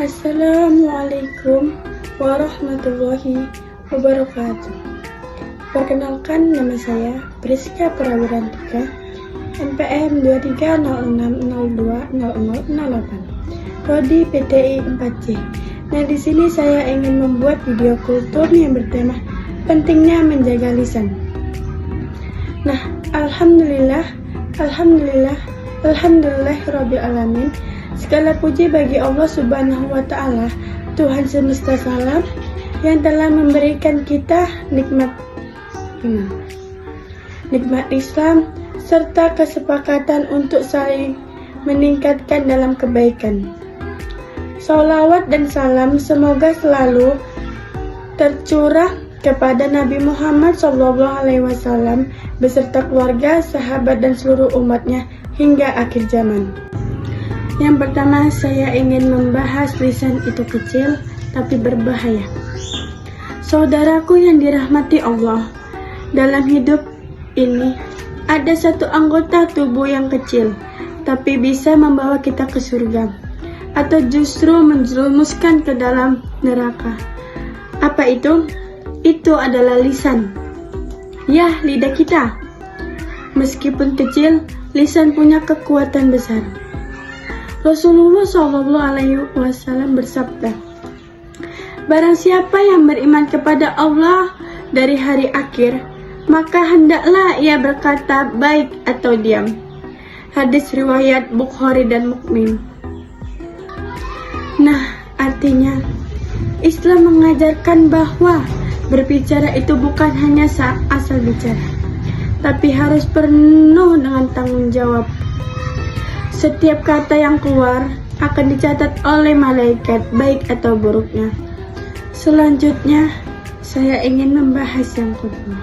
Assalamualaikum warahmatullahi wabarakatuh. Perkenalkan, nama saya Priska Prawirantika, NPM 2306020008, Prodi PTI 4C. Nah, di sini saya ingin membuat video kultur yang bertema pentingnya menjaga lisan. Nah, Alhamdulillahirabbil alamin. Segala puji bagi Allah Subhanahu wa Ta'ala, Tuhan semesta alam, yang telah memberikan kita nikmat iman, nikmat Islam, serta kesepakatan untuk saling meningkatkan dalam kebaikan. Salawat dan salam semoga selalu tercurah kepada Nabi Muhammad SAW beserta keluarga, sahabat, dan seluruh umatnya hingga akhir zaman. Yang pertama, saya ingin membahas lisan itu kecil tapi berbahaya. Saudaraku yang dirahmati Allah, dalam hidup ini ada satu anggota tubuh yang kecil tapi bisa membawa kita ke surga atau justru menjerumuskan ke dalam neraka. Apa itu? Itu adalah lisan. Ya, lidah kita. Meskipun kecil, lisan punya kekuatan besar. Rasulullah SAW bersabda, barang siapa yang beriman kepada Allah dari hari akhir, maka hendaklah ia berkata baik atau diam. Hadis riwayat Bukhari dan Muslim. Nah, artinya Islam mengajarkan bahwa berbicara itu bukan hanya asal bicara, tapi harus penuh dengan tanggung jawab. Setiap kata yang keluar akan dicatat oleh malaikat, baik atau buruknya. Selanjutnya, saya ingin membahas yang kedua,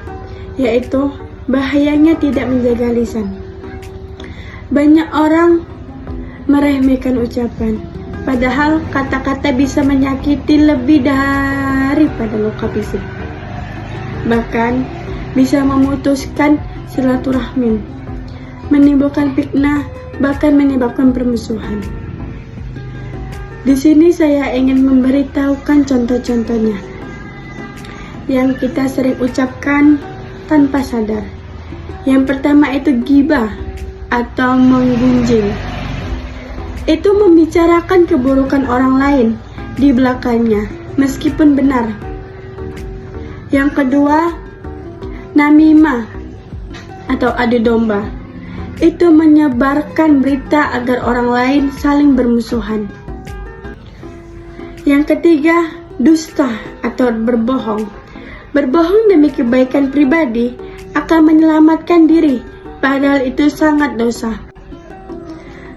yaitu bahayanya tidak menjaga lisan. Banyak orang meremehkan ucapan, padahal kata-kata bisa menyakiti lebih daripada luka fisik. Bahkan bisa memutuskan silaturahmi, menimbulkan fitnah, bahkan menyebabkan permusuhan. Di sini saya ingin memberitahukan contoh-contohnya yang kita sering ucapkan tanpa sadar. Yang pertama itu ghibah atau menggunjing. Itu membicarakan keburukan orang lain di belakangnya meskipun benar. Yang kedua, namimah atau adu domba. Itu menyebarkan berita agar orang lain saling bermusuhan. Yang ketiga, dusta atau berbohong. Berbohong demi kebaikan pribadi akan menyelamatkan diri, padahal itu sangat dosa.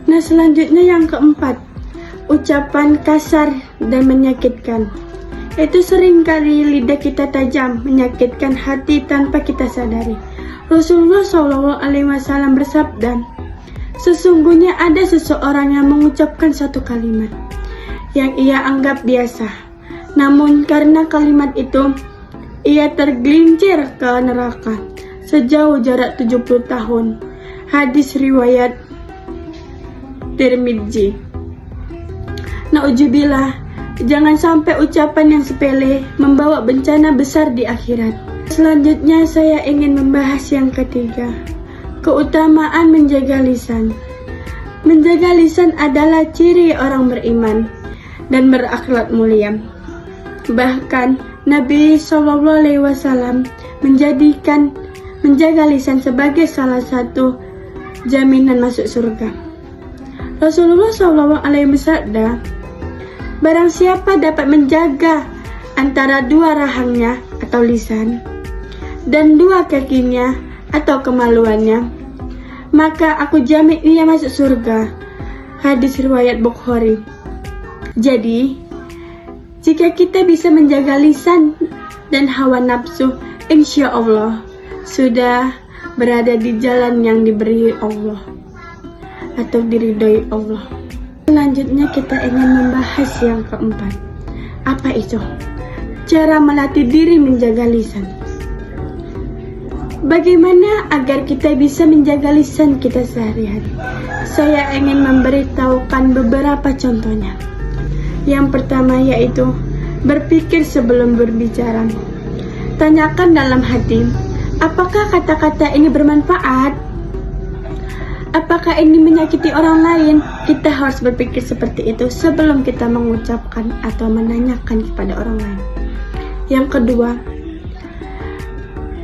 Nah, selanjutnya yang keempat, ucapan kasar dan menyakitkan. Itu seringkali lidah kita tajam, menyakitkan hati tanpa kita sadari. Rasulullah SAW bersabda, sesungguhnya ada seseorang yang mengucapkan satu kalimat yang ia anggap biasa, namun karena kalimat itu ia tergelincir ke neraka sejauh jarak 70 tahun. Hadis riwayat Tirmidzi. Nauzubillah, jangan sampai ucapan yang sepele membawa bencana besar di akhirat. Selanjutnya saya ingin membahas yang ketiga, keutamaan menjaga lisan. Menjaga lisan adalah ciri orang beriman dan berakhlak mulia. Bahkan Nabi SAW menjadikan menjaga lisan sebagai salah satu jaminan masuk surga. Rasulullah SAW bersabda, barang siapa dapat menjaga antara dua rahangnya atau lisan dan dua kakinya atau kemaluannya, maka aku jamin ia masuk surga. Hadis riwayat Bukhari. Jadi, jika kita bisa menjaga lisan dan hawa nafsu, insya Allah sudah berada di jalan yang diberi Allah atau diridhoi Allah. Selanjutnya kita ingin membahas yang keempat. Apa itu? Cara melatih diri menjaga lisan. Bagaimana agar kita bisa menjaga lisan kita sehari-hari? Saya ingin memberitahukan beberapa contohnya. Yang pertama yaitu berpikir sebelum berbicara. Tanyakan dalam hati, apakah kata-kata ini bermanfaat? Apakah ini menyakiti orang lain? Kita harus berpikir seperti itu sebelum kita mengucapkan atau menanyakan kepada orang lain. Yang kedua,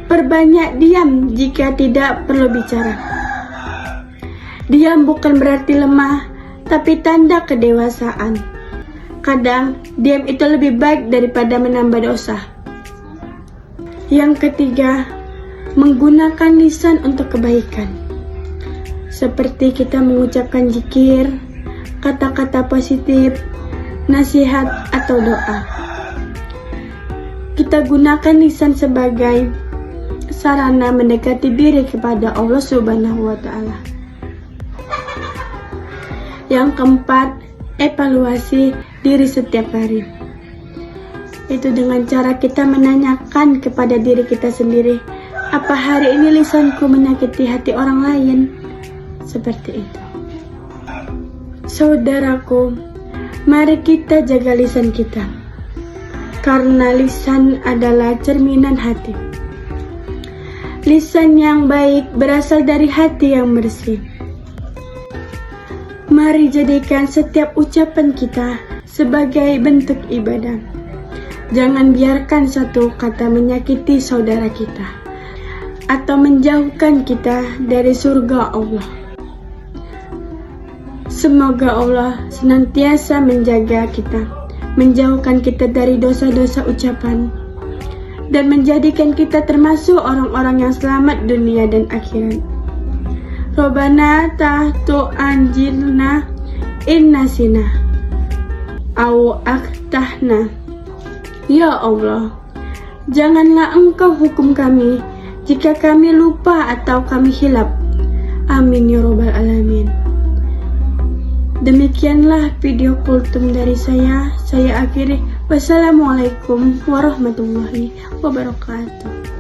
perbanyak diam jika tidak perlu bicara. Diam bukan berarti lemah, tapi tanda kedewasaan. Kadang, diam itu lebih baik daripada menambah dosa. Yang ketiga, menggunakan lisan untuk kebaikan. Seperti kita mengucapkan zikir, kata-kata positif, nasihat, atau doa. Kita gunakan lisan sebagai sarana mendekati diri kepada Allah Subhanahu wa Ta'ala. Yang keempat, evaluasi diri setiap hari. Itu dengan cara kita menanyakan kepada diri kita sendiri, apa hari ini lisanku menyakiti hati orang lain? Seperti itu. Saudaraku, mari kita jaga lisan kita, karena lisan adalah cerminan hati. Lisan yang baik berasal dari hati yang bersih. Mari jadikan setiap ucapan kita sebagai bentuk ibadah. Jangan biarkan satu kata menyakiti saudara kita atau menjauhkan kita dari surga Allah. Semoga Allah senantiasa menjaga kita, menjauhkan kita dari dosa-dosa ucapan, dan menjadikan kita termasuk orang-orang yang selamat dunia dan akhirat. Rabbana ta'tu anjilna innasina au aktahna. Ya Allah, janganlah Engkau hukum kami jika kami lupa atau kami hilap. Amin ya Rabbal Alamin. Demikianlah video kultum dari saya akhiri. Wassalamualaikum warahmatullahi wabarakatuh.